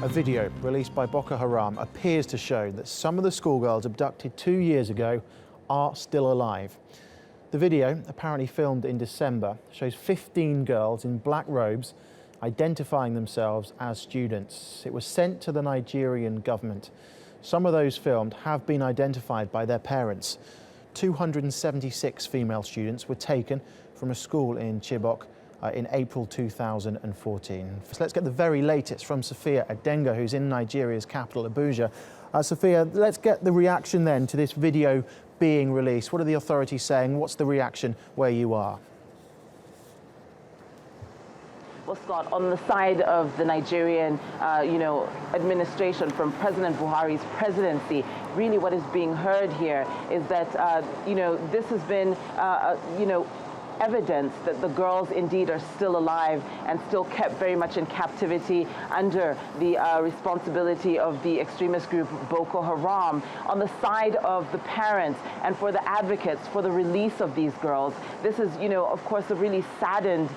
A video released by Boko Haram appears to show that some of the schoolgirls abducted 2 years ago are still alive. The video, apparently filmed in December, shows 15 girls in black robes identifying themselves as students. It was sent to the Nigerian government. Some of those filmed have been identified by their parents. 276 female students were taken from a school in Chibok in April 2014. So let's get the very latest from Sophia Adengo, who's in Nigeria's capital, Abuja. Sophia, let's get the reaction then to this video being released. What are the authorities saying? What's the reaction where you are? Well, Scott, on the side of the Nigerian, administration from President Buhari's presidency, really what is being heard here is that, this has been, evidence that the girls indeed are still alive and still kept very much in captivity under the responsibility of the extremist group Boko Haram. On the side of the parents and for the advocates for the release of these girls, this is, of course, a really saddened,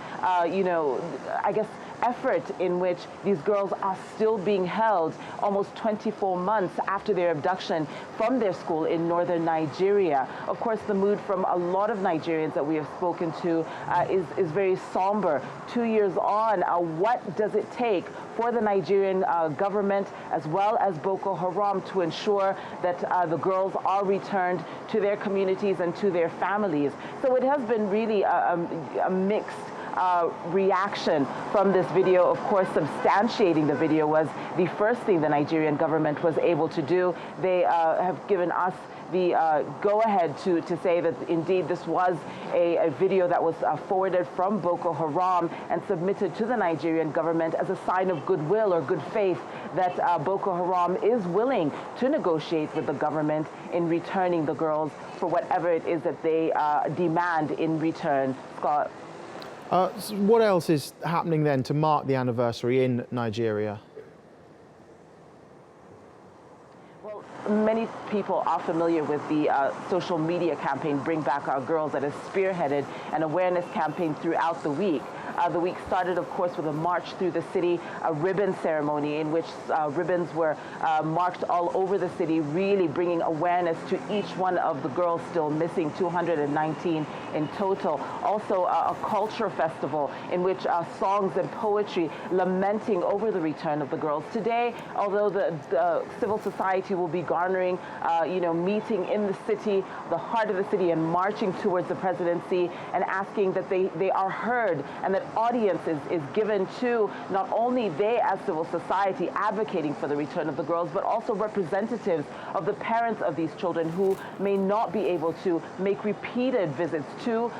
effort in which these girls are still being held almost 24 months after their abduction from their school in northern Nigeria. Of course, the mood from a lot of Nigerians that we have spoken to is very somber. 2 years on, what does it take for the Nigerian government as well as Boko Haram to ensure that the girls are returned to their communities and to their families? So it has been really a mixed reaction from this video. Of course, substantiating the video was the first thing the Nigerian government was able to do. They have given us the go-ahead to say that indeed this was a video that was forwarded from Boko Haram and submitted to the Nigerian government as a sign of goodwill or good faith that Boko Haram is willing to negotiate with the government in returning the girls for whatever it is that they demand in return. Scott. So what else is happening then to mark the anniversary in Nigeria? Well, many people are familiar with the social media campaign Bring Back Our Girls that has spearheaded an awareness campaign throughout the week. The week started, of course, with a march through the city, a ribbon ceremony in which ribbons were marked all over the city, really bringing awareness to each one of the girls still missing, 219 in total. Also, a culture festival in which songs and poetry lamenting over the return of the girls. Today, although the civil society will be garnering, meeting in the city, the heart of the city, and marching towards the presidency and asking that they are heard and that audience is given to not only they as civil society advocating for the return of the girls, but also representatives of the parents of these children who may not be able to make repeated visits to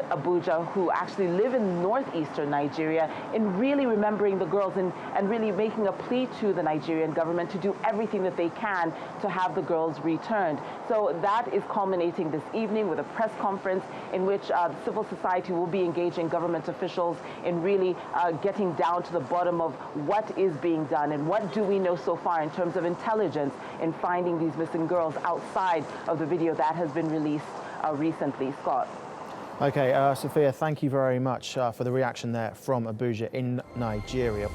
Abuja, who actually live in northeastern Nigeria, in really remembering the girls and really making a plea to the Nigerian government to do everything that they can to have the girls returned. So that is culminating this evening with a press conference in which civil society will be engaging government officials in really getting down to the bottom of what is being done and what do we know so far in terms of intelligence in finding these missing girls outside of the video that has been released recently. Scott. Okay, Sophia, thank you very much for the reaction there from Abuja in Nigeria.